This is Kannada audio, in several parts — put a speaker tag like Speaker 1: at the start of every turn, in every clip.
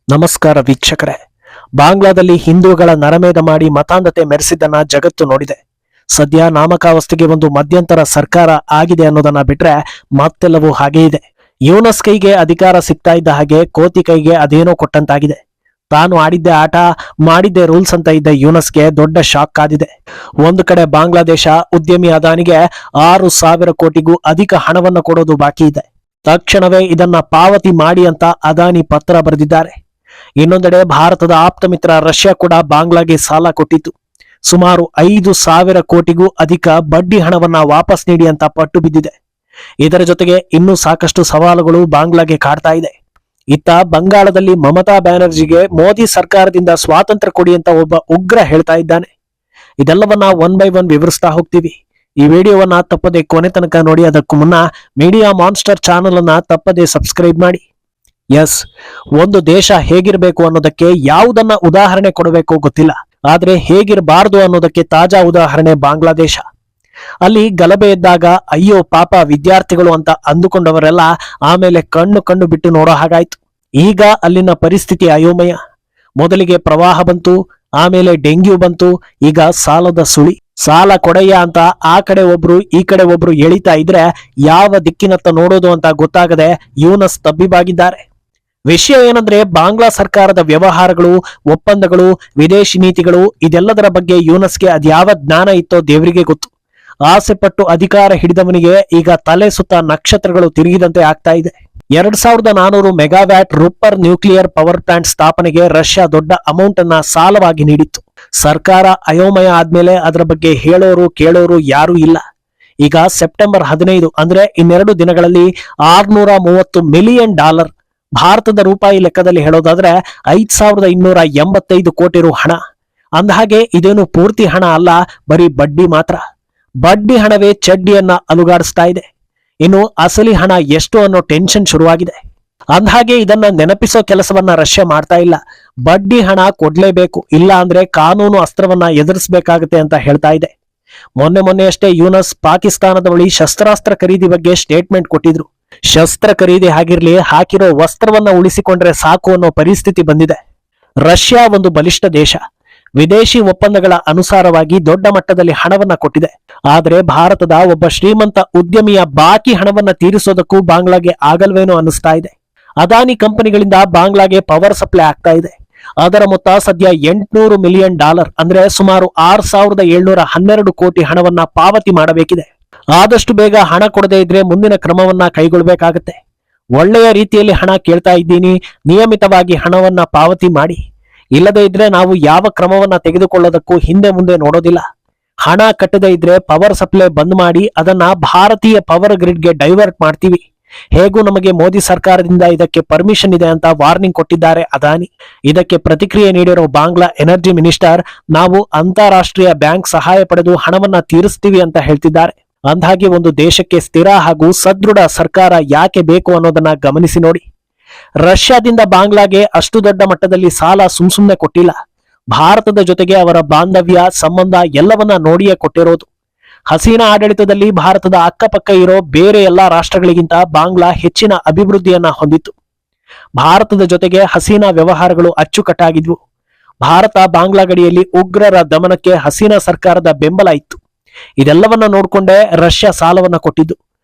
Speaker 1: ನಮಸ್ಕಾರ ವೀಕ್ಷಕರೇ. ಬಾಂಗ್ಲಾದಲ್ಲಿ ಹಿಂದೂಗಳ ನರಮೇಧ ಮಾಡಿ ಮತಾಂಧತೆ ಮೆರೆಸಿದ್ದನ್ನ ಜಗತ್ತು ನೋಡಿದೆ. ಸದ್ಯ ನಾಮಕಾವಸ್ಥೆಗೆ ಒಂದು ಮಧ್ಯಂತರ ಸರ್ಕಾರ ಆಗಿದೆ ಅನ್ನೋದನ್ನ ಬಿಟ್ರೆ ಮತ್ತೆಲ್ಲವೂ ಹಾಗೇ ಇದೆ. ಯೂನಸ್ ಕೈಗೆ ಅಧಿಕಾರ ಸಿಗ್ತಾ ಇದ್ದ ಹಾಗೆ ಕೋತಿ ಕೈಗೆ ಅದೇನೋ ಕೊಟ್ಟಂತಾಗಿದೆ. ತಾನು ಆಡಿದ್ದೆ ಆಟ ಮಾಡಿದ್ದೆ ರೂಲ್ಸ್ ಅಂತ ಇದ್ದ ಯೂನಸ್ಗೆ ದೊಡ್ಡ ಶಾಕ್ ಕಾದಿದೆ. ಒಂದು ಕಡೆ ಬಾಂಗ್ಲಾದೇಶ ಉದ್ಯಮಿ ಅದಾನಿಗೆ 6,000 ಕೋಟಿಗೂ ಅಧಿಕ ಹಣವನ್ನು ಕೊಡೋದು ಬಾಕಿ ಇದೆ. ತಕ್ಷಣವೇ ಇದನ್ನ ಪಾವತಿ ಮಾಡಿ ಅಂತ ಅದಾನಿ ಪತ್ರ ಬರೆದಿದ್ದಾರೆ. ಇನ್ನೊಂದೆಡೆ ಭಾರತದ ಆಪ್ತ ಮಿತ್ರ ರಷ್ಯಾ ಕೂಡ ಬಾಂಗ್ಲಾಗೆ ಸಾಲ ಕೊಟ್ಟಿತ್ತು. ಸುಮಾರು 5,000 ಕೋಟಿಗೂ ಅಧಿಕ ಬಡ್ಡಿ ಹಣವನ್ನ ವಾಪಸ್ ನೀಡಿ ಅಂತ ಪಟ್ಟು ಬಿದ್ದಿದೆ. ಇದರ ಜೊತೆಗೆ ಇನ್ನೂ ಸಾಕಷ್ಟು ಸವಾಲುಗಳು ಬಾಂಗ್ಲಾಗೆ ಕಾಡ್ತಾ ಇದೆ. ಇತ್ತ ಬಂಗಾಳದಲ್ಲಿ ಮಮತಾ ಬ್ಯಾನರ್ಜಿಗೆ ಮೋದಿ ಸರ್ಕಾರದಿಂದ ಸ್ವಾತಂತ್ರ್ಯ ಕೊಡಿ ಅಂತ ಒಬ್ಬ ಉಗ್ರ ಹೇಳ್ತಾ ಇದ್ದಾನೆ. ಇದೆಲ್ಲವನ್ನ ಒನ್ ಬೈ ಒನ್ ವಿವರಿಸ್ತಾ ಹೋಗ್ತೀವಿ. ಈ ವಿಡಿಯೋವನ್ನ ತಪ್ಪದೆ ಕೊನೆ ತನಕ ನೋಡಿ. ಅದಕ್ಕೂ ಮುನ್ನ ಮೀಡಿಯಾ ಮಾನ್ಸ್ಟರ್ ಚಾನೆಲ್ ಅನ್ನ ತಪ್ಪದೆ ಸಬ್ಸ್ಕ್ರೈಬ್ ಮಾಡಿ. ಎಸ್, ಒಂದು ದೇಶ ಹೇಗಿರಬೇಕು ಅನ್ನೋದಕ್ಕೆ ಯಾವುದನ್ನ ಉದಾಹರಣೆ ಕೊಡಬೇಕೋ ಗೊತ್ತಿಲ್ಲ, ಆದ್ರೆ ಹೇಗಿರಬಾರದು ಅನ್ನೋದಕ್ಕೆ ತಾಜಾ ಉದಾಹರಣೆ ಬಾಂಗ್ಲಾದೇಶ. ಅಲ್ಲಿ ಗಲಭೆ ಇದ್ದಾಗ ಅಯ್ಯೋ ಪಾಪ ವಿದ್ಯಾರ್ಥಿಗಳು ಅಂತ ಅಂದುಕೊಂಡವರೆಲ್ಲ ಆಮೇಲೆ ಕಣ್ಣು ಬಿಟ್ಟು ನೋಡೋ ಹಾಗಾಯ್ತು. ಈಗ ಅಲ್ಲಿನ ಪರಿಸ್ಥಿತಿ ಅಯೋಮಯ. ಮೊದಲಿಗೆ ಪ್ರವಾಹ ಬಂತು, ಆಮೇಲೆ ಡೆಂಗ್ಯೂ ಬಂತು, ಈಗ ಸಾಲದ ಸುಳಿ. ಸಾಲ ಕೊಡೆಯ ಅಂತ ಆ ಕಡೆ ಒಬ್ರು ಈ ಕಡೆ ಒಬ್ರು ಎಳಿತಾ ಇದ್ರೆ ಯಾವ ದಿಕ್ಕಿನತ್ತ ನೋಡೋದು ಅಂತ ಗೊತ್ತಾಗದೆ ಯೂನಸ್ ತಬ್ಬಿಬಾಗಿದ್ದಾರೆ. ವಿಷಯ ಏನಂದ್ರೆ, ಬಾಂಗ್ಲಾ ಸರ್ಕಾರದ ವ್ಯವಹಾರಗಳು, ಒಪ್ಪಂದಗಳು, ವಿದೇಶಿ ನೀತಿಗಳು, ಇದೆಲ್ಲದರ ಬಗ್ಗೆ ಯೂನಸ್ಗೆ ಅದ್ಯಾವ ಜ್ಞಾನ ಇತ್ತೋ ದೇವರಿಗೆ ಗೊತ್ತು. ಆಸೆ ಪಟ್ಟು ಅಧಿಕಾರ ಹಿಡಿದವನಿಗೆ ಈಗ ತಲೆ ಸುತ್ತ ನಕ್ಷತ್ರಗಳು ತಿರುಗಿದಂತೆ ಆಗ್ತಾ ಇದೆ. 2,400 ಮೆಗಾವ್ಯಾಟ್ ರೂಪರ್ ನ್ಯೂಕ್ಲಿಯರ್ ಪವರ್ ಪ್ಲಾಂಟ್ ಸ್ಥಾಪನೆಗೆ ರಷ್ಯಾ ದೊಡ್ಡ ಅಮೌಂಟ್ ಅನ್ನ ಸಾಲವಾಗಿ ನೀಡಿತ್ತು. ಸರ್ಕಾರ ಅಯೋಮಯ ಆದ್ಮೇಲೆ ಅದರ ಬಗ್ಗೆ ಹೇಳೋರು ಕೇಳೋರು ಯಾರೂ ಇಲ್ಲ. ಈಗ ಸೆಪ್ಟೆಂಬರ್ 15 ಅಂದ್ರೆ ಇನ್ನೆರಡು ದಿನಗಳಲ್ಲಿ $630 ಮಿಲಿಯನ್, ಭಾರತದ ರೂಪಾಯಿ ಲೆಕ್ಕದಲ್ಲಿ ಹೇಳೋದಾದ್ರೆ 5,285 ಕೋಟಿ ರು ಹಣ. ಅಂದಹಾಗೆ ಇದೇನು ಪೂರ್ತಿ ಹಣ ಅಲ್ಲ, ಬರೀ ಬಡ್ಡಿ ಮಾತ್ರ. ಬಡ್ಡಿ ಹಣವೇ ಚಡ್ಡಿಯನ್ನ ಅಲುಗಾಡಿಸ್ತಾ ಇದೆ. ಇನ್ನು ಅಸಲಿ ಹಣ ಎಷ್ಟು ಅನ್ನೋ ಟೆನ್ಷನ್ ಶುರುವಾಗಿದೆ. ಅಂದಹಾಗೆ ಇದನ್ನ ನೆನಪಿಸೋ ಕೆಲಸವನ್ನ ರಷ್ಯಾ ಮಾಡ್ತಾ ಇಲ್ಲ. ಬಡ್ಡಿ ಹಣ ಕೊಡ್ಲೇಬೇಕು, ಇಲ್ಲ ಅಂದ್ರೆ ಕಾನೂನು ಅಸ್ತ್ರವನ್ನ ಎದುರಿಸಬೇಕಾಗುತ್ತೆ ಅಂತ ಹೇಳ್ತಾ ಇದೆ. ಮೊನ್ನೆಯಷ್ಟೇ ಯೂನಸ್ ಪಾಕಿಸ್ತಾನದ ಬಳಿ ಶಸ್ತ್ರಾಸ್ತ್ರ ಖರೀದಿ ಬಗ್ಗೆ ಸ್ಟೇಟ್ಮೆಂಟ್ ಕೊಟ್ಟಿದ್ರು. ಶಸ್ತ್ರ ಖರೀದಿ ಆಗಿರ್ಲಿ, ಹಾಕಿರೋ ವಸ್ತ್ರವನ್ನ ಉಳಿಸಿಕೊಂಡ್ರೆ ಸಾಕು ಅನ್ನೋ ಪರಿಸ್ಥಿತಿ ಬಂದಿದೆ. ರಷ್ಯಾ ಒಂದು ಬಲಿಷ್ಠ ದೇಶ. ವಿದೇಶಿ ಒಪ್ಪಂದಗಳ ಅನುಸಾರವಾಗಿ ದೊಡ್ಡ ಮಟ್ಟದಲ್ಲಿ ಹಣವನ್ನ ಕೊಟ್ಟಿದೆ. ಆದ್ರೆ ಭಾರತದ ಒಬ್ಬ ಶ್ರೀಮಂತ ಉದ್ಯಮಿಯ ಬಾಕಿ ಹಣವನ್ನ ತೀರಿಸೋದಕ್ಕೂ ಬಾಂಗ್ಲಾಗೆ ಆಗಲ್ವೇನೋ ಅನ್ನಿಸ್ತಾ ಇದೆ. ಅದಾನಿ ಕಂಪನಿಗಳಿಂದ ಬಾಂಗ್ಲಾಗೆ ಪವರ್ ಸಪ್ಲೈ ಆಗ್ತಾ ಇದೆ. ಅದರ ಮೊತ್ತ ಸದ್ಯ $800 ಮಿಲಿಯನ್, ಅಂದ್ರೆ ಸುಮಾರು 6,712 ಕೋಟಿ ಹಣವನ್ನ ಪಾವತಿ ಮಾಡಬೇಕಿದೆ. ಆದಷ್ಟು ಬೇಗ ಹಣ ಕೊಡದೇ ಇದ್ರೆ ಮುಂದಿನ ಕ್ರಮವನ್ನ ಕೈಗೊಳ್ಳಬೇಕಾಗತ್ತೆ. ಒಳ್ಳೆಯ ರೀತಿಯಲ್ಲಿ ಹಣ ಕೇಳ್ತಾ ಇದ್ದೀನಿ, ನಿಯಮಿತವಾಗಿ ಹಣವನ್ನ ಪಾವತಿ ಮಾಡಿ. ಇಲ್ಲದೇ ಇದ್ರೆ ನಾವು ಯಾವ ಕ್ರಮವನ್ನ ತೆಗೆದುಕೊಳ್ಳೋದಕ್ಕೂ ಹಿಂದೆ ಮುಂದೆ ನೋಡೋದಿಲ್ಲ. ಹಣ ಕಟ್ಟದೇ ಇದ್ರೆ ಪವರ್ ಸಪ್ಲೈ ಬಂದ್ ಮಾಡಿ ಅದನ್ನ ಭಾರತೀಯ ಪವರ್ ಗ್ರಿಡ್ಗೆ ಡೈವರ್ಟ್ ಮಾಡ್ತೀವಿ. ಹೇಗೂ ನಮಗೆ ಮೋದಿ ಸರ್ಕಾರದಿಂದ ಇದಕ್ಕೆ ಪರ್ಮಿಷನ್ ಇದೆ ಅಂತ ವಾರ್ನಿಂಗ್ ಕೊಟ್ಟಿದ್ದಾರೆ ಅದಾನಿ. ಇದಕ್ಕೆ ಪ್ರತಿಕ್ರಿಯೆ ನೀಡಿರೋ ಬಾಂಗ್ಲಾ ಎನರ್ಜಿ ಮಿನಿಸ್ಟರ್, ನಾವು ಅಂತಾರಾಷ್ಟ್ರೀಯ ಬ್ಯಾಂಕ್ ಸಹಾಯ ಪಡೆದು ಹಣವನ್ನ ತೀರಿಸ್ತೀವಿ ಅಂತ ಹೇಳ್ತಿದ್ದಾರೆ. ಅಂದಾಗೆ ಒಂದು ದೇಶಕ್ಕೆ ಸ್ಥಿರ ಹಾಗೂ ಸದೃಢ ಸರ್ಕಾರ ಯಾಕೆ ಬೇಕು ಅನ್ನೋದನ್ನ ಗಮನಿಸಿ ನೋಡಿ. ರಷ್ಯಾದಿಂದ ಬಾಂಗ್ಲಾಗೆ ಅಷ್ಟು ದೊಡ್ಡ ಮಟ್ಟದಲ್ಲಿ ಸಾಲ ಸುಮ್ನೆ ಕೊಟ್ಟಿಲ್ಲ. ಭಾರತದ ಜೊತೆಗೆ ಅವರ ಬಾಂಧವ್ಯ ಸಂಬಂಧ ಎಲ್ಲವನ್ನ ನೋಡಿಯೇ ಕೊಟ್ಟಿರೋದು. ಹಸೀನಾ ಆಡಳಿತದಲ್ಲಿ ಭಾರತದ ಅಕ್ಕಪಕ್ಕ ಇರೋ ಬೇರೆ ಎಲ್ಲಾ ರಾಷ್ಟ್ರಗಳಿಗಿಂತ ಬಾಂಗ್ಲಾ ಹೆಚ್ಚಿನ ಅಭಿವೃದ್ಧಿಯನ್ನ ಹೊಂದಿತ್ತು. ಭಾರತದ ಜೊತೆಗೆ ಹಸೀನಾ ವ್ಯವಹಾರಗಳು ಅಚ್ಚುಕಟ್ಟಾಗಿದ್ವು. ಭಾರತ ಬಾಂಗ್ಲಾ ಗಡಿಯಲ್ಲಿ ಉಗ್ರರ ದಮನಕ್ಕೆ ಹಸೀನಾ ಸರ್ಕಾರದ ಬೆಂಬಲ ಇತ್ತು. ಇದೆಲ್ಲವನ್ನ ನೋಡ್ಕೊಂಡೇ ರಷ್ಯಾ ಸಾಲವನ್ನ ಕೊಟ್ಟಿದ್ದು.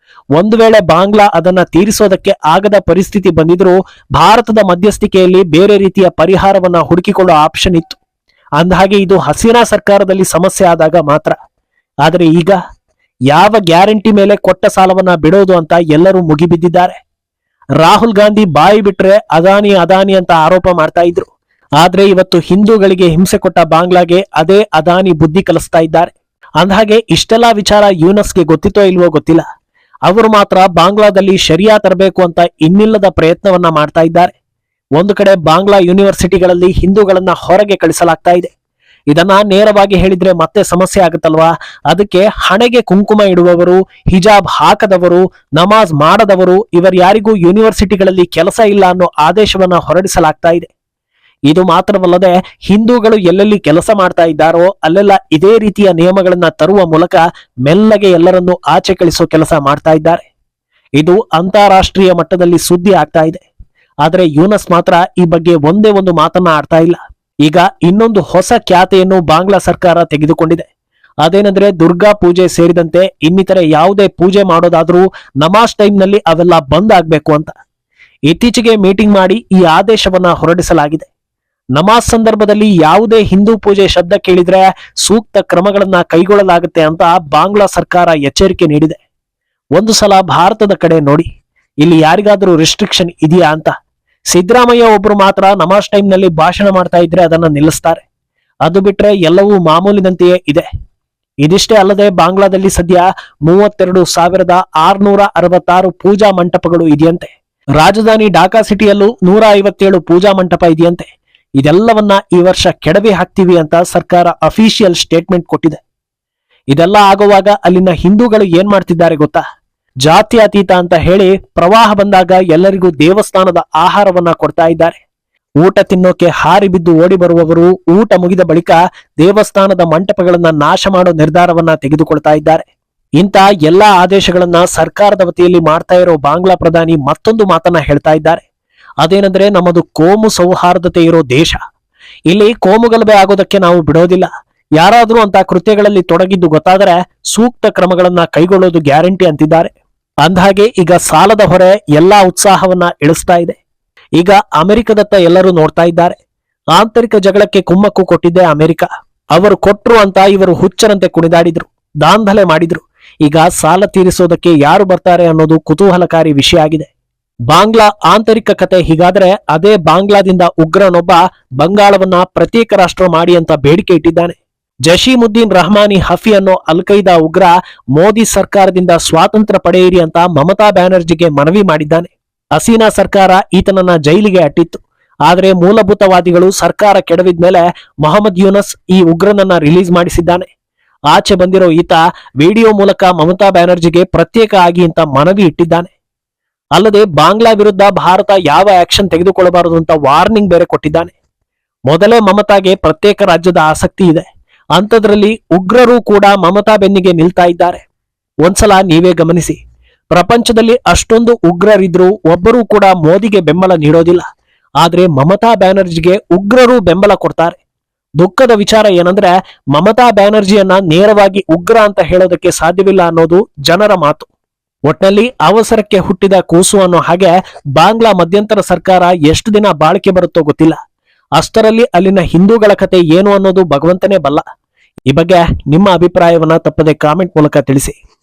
Speaker 1: ಒಂದು ವೇಳೆ ಬಾಂಗ್ಲಾ ಅದನ್ನ ತೀರಿಸೋದಕ್ಕೆ ಆಗದ ಪರಿಸ್ಥಿತಿ ಬಂದಿದ್ರೂ ಭಾರತದ ಮಧ್ಯಸ್ಥಿಕೆಯಲ್ಲಿ ಬೇರೆ ರೀತಿಯ ಪರಿಹಾರವನ್ನ ಹುಡುಕಿಕೊಳ್ಳೋ ಆಪ್ಷನ್ ಇತ್ತು. ಅಂದಹಾಗೆ ಇದು ಹಸೀನಾ ಸರ್ಕಾರದಲ್ಲಿ ಸಮಸ್ಯೆ ಆದಾಗ ಮಾತ್ರ. ಆದರೆ ಈಗ ಯಾವ ಗ್ಯಾರಂಟಿ ಮೇಲೆ ಕೊಟ್ಟ ಸಾಲವನ್ನ ಬಿಡೋದು ಅಂತ ಎಲ್ಲರೂ ಮುಗಿಬಿದ್ದಿದ್ದಾರೆ. ರಾಹುಲ್ ಗಾಂಧಿ ಬಾಯಿ ಬಿಟ್ರೆ ಅದಾನಿ ಅಂತ ಆರೋಪ ಮಾಡ್ತಾ ಇದ್ರು. ಆದ್ರೆ ಇವತ್ತು ಹಿಂದೂಗಳಿಗೆ ಹಿಂಸೆ ಕೊಟ್ಟ ಬಾಂಗ್ಲಾಗೆ ಅದೇ ಅದಾನಿ ಬುದ್ಧಿ ಕಲಿಸ್ತಾ ಇದ್ದಾರೆ. ಅಂದಹಾಗೆ ಇಷ್ಟೆಲ್ಲಾ ವಿಚಾರ ಯೂನಸ್ಗೆ ಗೊತ್ತಿತ್ತೋ ಇಲ್ವೋ ಗೊತ್ತಿಲ್ಲ. ಅವರು ಮಾತ್ರ ಬಾಂಗ್ಲಾದಲ್ಲಿ ಶರಿಯಾ ತರಬೇಕು ಅಂತ ಇನ್ನಿಲ್ಲದ ಪ್ರಯತ್ನವನ್ನ ಮಾಡ್ತಾ ಇದ್ದಾರೆ. ಒಂದು ಕಡೆ ಬಾಂಗ್ಲಾ ಯೂನಿವರ್ಸಿಟಿಗಳಲ್ಲಿ ಹಿಂದೂಗಳನ್ನ ಹೊರಗೆ ಕಳಿಸಲಾಗ್ತಾ ಇದೆ. ಇದನ್ನ ನೇರವಾಗಿ ಹೇಳಿದ್ರೆ ಮತ್ತೆ ಸಮಸ್ಯೆ ಆಗುತ್ತಲ್ವಾ. ಅದಕ್ಕೆ ಹಣೆಗೆ ಕುಂಕುಮ ಇಡುವವರು, ಹಿಜಾಬ್ ಹಾಕದವರು, ನಮಾಜ್ ಮಾಡದವರು ಇವರ್ಯಾರಿಗೂ ಯೂನಿವರ್ಸಿಟಿಗಳಲ್ಲಿ ಕೆಲಸ ಇಲ್ಲ ಅನ್ನೋ ಆದೇಶವನ್ನ ಹೊರಡಿಸಲಾಗ್ತಾ ಇದೆ. ಇದು ಮಾತ್ರವಲ್ಲದೆ ಹಿಂದೂಗಳು ಎಲ್ಲೆಲ್ಲಿ ಕೆಲಸ ಮಾಡ್ತಾ ಇದ್ದಾರೋ ಅಲ್ಲೆಲ್ಲ ಇದೇ ರೀತಿಯ ನಿಯಮಗಳನ್ನ ತರುವ ಮೂಲಕ ಮೆಲ್ಲಗೆ ಎಲ್ಲರನ್ನೂ ಆಚೆ ಕಳಿಸೋ ಕೆಲಸ ಮಾಡ್ತಾ ಇದ್ದಾರೆ. ಇದು ಅಂತಾರಾಷ್ಟ್ರೀಯ ಮಟ್ಟದಲ್ಲಿ ಸುದ್ದಿ ಆಗ್ತಾ ಇದೆ. ಆದ್ರೆ ಯೂನಸ್ ಮಾತ್ರ ಈ ಬಗ್ಗೆ ಒಂದೇ ಒಂದು ಮಾತನ್ನ ಆಡ್ತಾ ಇಲ್ಲ. ಈಗ ಇನ್ನೊಂದು ಹೊಸ ಖ್ಯಾತೆಯನ್ನು ಬಾಂಗ್ಲಾ ಸರ್ಕಾರ ತೆಗೆದುಕೊಂಡಿದೆ. ಅದೇನೆಂದ್ರೆ ದುರ್ಗಾ ಪೂಜೆ ಸೇರಿದಂತೆ ಇನ್ನಿತರೆ ಯಾವುದೇ ಪೂಜೆ ಮಾಡೋದಾದ್ರೂ ನಮಾಜ್ ಟೈಮ್ ನಲ್ಲಿ ಅವೆಲ್ಲ ಬಂದ್ ಆಗ್ಬೇಕು ಅಂತ ಇತ್ತೀಚೆಗೆ ಮೀಟಿಂಗ್ ಮಾಡಿ ಈ ಆದೇಶವನ್ನ ಹೊರಡಿಸಲಾಗಿದೆ. ನಮಾಜ್ ಸಂದರ್ಭದಲ್ಲಿ ಯಾವುದೇ ಹಿಂದೂ ಪೂಜೆ ಶಬ್ದ ಕೇಳಿದ್ರೆ ಸೂಕ್ತ ಕ್ರಮಗಳನ್ನ ಕೈಗೊಳ್ಳಲಾಗುತ್ತೆ ಅಂತ ಬಾಂಗ್ಲಾ ಸರ್ಕಾರ ಎಚ್ಚರಿಕೆ ನೀಡಿದೆ. ಒಂದು ಸಲ ಭಾರತದ ಕಡೆ ನೋಡಿ, ಇಲ್ಲಿ ಯಾರಿಗಾದ್ರೂ ರಿಸ್ಟ್ರಿಕ್ಷನ್ ಇದೆಯಾ ಅಂತ. ಸಿದ್ದರಾಮಯ್ಯ ಒಬ್ರು ಮಾತ್ರ ನಮಾಜ್ ಟೈಮ್ ನಲ್ಲಿ ಭಾಷಣ ಮಾಡ್ತಾ ಇದ್ರೆ ಅದನ್ನ ನಿಲ್ಲಿಸ್ತಾರೆ. ಅದು ಬಿಟ್ರೆ ಎಲ್ಲವೂ ಮಾಮೂಲಿನಂತೆಯೇ ಇದೆ. ಇದಿಷ್ಟೇ ಅಲ್ಲದೆ ಬಾಂಗ್ಲಾದಲ್ಲಿ ಸದ್ಯ 32,666 ಪೂಜಾ ಮಂಟಪಗಳು ಇದೆಯಂತೆ. ರಾಜಧಾನಿ ಢಾಕಾ ಸಿಟಿಯಲ್ಲೂ 157 ಪೂಜಾ ಮಂಟಪ ಇದೆಯಂತೆ. ಇದೆಲ್ಲವನ್ನ ಈ ವರ್ಷ ಕೆಡವಿ ಹಾಕ್ತೀವಿ ಅಂತ ಸರ್ಕಾರ ಅಫಿಷಿಯಲ್ ಸ್ಟೇಟ್ಮೆಂಟ್ ಕೊಟ್ಟಿದೆ. ಇದೆಲ್ಲ ಆಗುವಾಗ ಅಲ್ಲಿನ ಹಿಂದೂಗಳು ಏನ್ ಮಾಡ್ತಿದ್ದಾರೆ ಗೊತ್ತಾ? ಜಾತ್ಯತೀತ ಅಂತ ಹೇಳಿ ಪ್ರವಾಹ ಬಂದಾಗ ಎಲ್ಲರಿಗೂ ದೇವಸ್ಥಾನದ ಆಹಾರವನ್ನ ಕೊಡ್ತಾ ಇದ್ದಾರೆ. ಊಟ ತಿನ್ನೋಕೆ ಹಾರಿ ಬಿದ್ದು ಓಡಿ ಬರುವವರು ಊಟ ಮುಗಿದ ಬಳಿಕ ದೇವಸ್ಥಾನದ ಮಂಟಪಗಳನ್ನ ನಾಶ ಮಾಡೋ ನಿರ್ಧಾರವನ್ನ ತೆಗೆದುಕೊಳ್ತಾ ಇದ್ದಾರೆ. ಇಂಥ ಎಲ್ಲಾ ಆದೇಶಗಳನ್ನ ಸರ್ಕಾರದ ವತಿಯಲ್ಲಿ ಮಾಡ್ತಾ ಇರೋ ಬಾಂಗ್ಲಾ ಪ್ರಧಾನಿ ಮತ್ತೊಂದು ಮಾತನ್ನ ಹೇಳ್ತಾ ಇದ್ದಾರೆ. ಅದೇನೆಂದ್ರೆ ನಮ್ಮದು ಕೋಮು ಸೌಹಾರ್ದತೆ ಇರೋ ದೇಶ, ಇಲ್ಲಿ ಕೋಮುಗಲಭೆ ಆಗೋದಕ್ಕೆ ನಾವು ಬಿಡೋದಿಲ್ಲ. ಯಾರಾದ್ರೂ ಅಂತ ಕೃತ್ಯಗಳಲ್ಲಿ ತೊಡಗಿದ್ದು ಗೊತ್ತಾದರೆ ಸೂಕ್ತ ಕ್ರಮಗಳನ್ನ ಕೈಗೊಳ್ಳೋದು ಗ್ಯಾರಂಟಿ ಅಂತಿದ್ದಾರೆ. ಅಂದಹಾಗೆ ಈಗ ಸಾಲದ ಹೊರೆ ಎಲ್ಲಾ ಉತ್ಸಾಹವನ್ನ ಇಳಿಸ್ತಾ ಇದೆ. ಈಗ ಅಮೆರಿಕದತ್ತ ಎಲ್ಲರೂ ನೋಡ್ತಾ ಇದ್ದಾರೆ. ಆಂತರಿಕ ಜಗಳಕ್ಕೆ ಕುಮ್ಮಕ್ಕು ಕೊಟ್ಟಿದ್ದೆ ಅಮೆರಿಕ. ಅವರು ಕೊಟ್ರು ಅಂತ ಇವರು ಹುಚ್ಚರಂತೆ ಕುಣಿದಾಡಿದ್ರು, ದಾಂಧಲೆ ಮಾಡಿದ್ರು. ಈಗ ಸಾಲ ತೀರಿಸೋದಕ್ಕೆ ಯಾರು ಬರ್ತಾರೆ ಅನ್ನೋದು ಕುತೂಹಲಕಾರಿ ವಿಷಯ ಆಗಿದೆ. ಬಾಂಗ್ಲಾ ಆಂತರಿಕ ಕತೆ ಹೀಗಾದ್ರೆ ಅದೇ ಬಾಂಗ್ಲಾದಿಂದ ಉಗ್ರನೊಬ್ಬ ಬಂಗಾಳವನ್ನ ಪ್ರತ್ಯೇಕ ರಾಷ್ಟ್ರ ಮಾಡಿ ಅಂತ ಬೇಡಿಕೆ ಇಟ್ಟಿದ್ದಾನೆ. ಜಶೀಮುದ್ದೀನ್ ರಹಮಾನಿ ಹಫಿ ಅನ್ನೋ ಅಲ್-ಖೈದಾ ಉಗ್ರ ಮೋದಿ ಸರ್ಕಾರದಿಂದ ಸ್ವಾತಂತ್ರ್ಯ ಪಡೆಯಿರಿ ಅಂತ ಮಮತಾ ಬ್ಯಾನರ್ಜಿಗೆ ಮನವಿ ಮಾಡಿದ್ದಾನೆ. ಹಸೀನಾ ಸರ್ಕಾರ ಈತನನ್ನ ಜೈಲಿಗೆ ಅಟ್ಟಿತ್ತು. ಆದ್ರೆ ಮೂಲಭೂತವಾದಿಗಳು ಸರ್ಕಾರ ಕೆಡವಿದ್ಮೇಲೆ ಮೊಹಮ್ಮದ್ ಯೂನಸ್ ಈ ಉಗ್ರನನ್ನ ರಿಲೀಸ್ ಮಾಡಿಸಿದ್ದಾನೆ. ಆಚೆ ಬಂದಿರೋ ಈತ ವಿಡಿಯೋ ಮೂಲಕ ಮಮತಾ ಬ್ಯಾನರ್ಜಿಗೆ ಪ್ರತ್ಯೇಕ ಆಗಿ ಅಂತ ಮನವಿ ಇಟ್ಟಿದ್ದಾನೆ. ಅಲ್ಲದೆ ಬಾಂಗ್ಲಾ ವಿರುದ್ಧ ಭಾರತ ಯಾವ ಆಕ್ಷನ್ ತೆಗೆದುಕೊಳ್ಳಬಾರದು ಅಂತ ವಾರ್ನಿಂಗ್ ಬೇರೆ ಕೊಟ್ಟಿದ್ದಾನೆ. ಮೊದಲೇ ಮಮತಾಗೆ ಪ್ರತ್ಯೇಕ ರಾಜ್ಯದ ಆಸಕ್ತಿ ಇದೆ. ಅಂಥದ್ರಲ್ಲಿ ಉಗ್ರರು ಕೂಡ ಮಮತಾ ಬೆನ್ನಿಗೆ ನಿಲ್ತಾ ಇದ್ದಾರೆ. ಒಂದ್ಸಲ ನೀವೇ ಗಮನಿಸಿ, ಪ್ರಪಂಚದಲ್ಲಿ ಅಷ್ಟೊಂದು ಉಗ್ರರಿದ್ರು ಒಬ್ಬರೂ ಕೂಡ ಮೋದಿಗೆ ಬೆಂಬಲ ನೀಡೋದಿಲ್ಲ. ಆದ್ರೆ ಮಮತಾ ಬ್ಯಾನರ್ಜಿಗೆ ಉಗ್ರರು ಬೆಂಬಲ ಕೊಡ್ತಾರೆ. ದುಃಖದ ವಿಚಾರ ಏನಂದ್ರೆ ಮಮತಾ ಬ್ಯಾನರ್ಜಿಯನ್ನ ನೇರವಾಗಿ ಉಗ್ರ ಅಂತ ಹೇಳೋದಕ್ಕೆ ಸಾಧ್ಯವಿಲ್ಲ ಅನ್ನೋದು ಜನರ ಮಾತು. ಒಟ್ನಲ್ಲಿ ಅವಸರಕ್ಕೆ ಹುಟ್ಟಿದ ಕೂಸು ಅನ್ನೋ ಹಾಗೆ ಬಾಂಗ್ಲಾ ಮಧ್ಯಂತರ ಸರ್ಕಾರ ಎಷ್ಟು ದಿನ ಬಾಳಿಕೆ ಬರುತ್ತೋ ಗೊತ್ತಿಲ್ಲ. ಅಷ್ಟರಲ್ಲಿ ಅಲ್ಲಿನ ಹಿಂದೂಗಳ ಕತೆ ಏನು ಅನ್ನೋದು ಭಗವಂತನೇ ಬಲ್ಲ. ಈ ಬಗ್ಗೆ ನಿಮ್ಮ ಅಭಿಪ್ರಾಯವನ್ನ ತಪ್ಪದೆ ಕಾಮೆಂಟ್ ಮೂಲಕ ತಿಳಿಸಿ.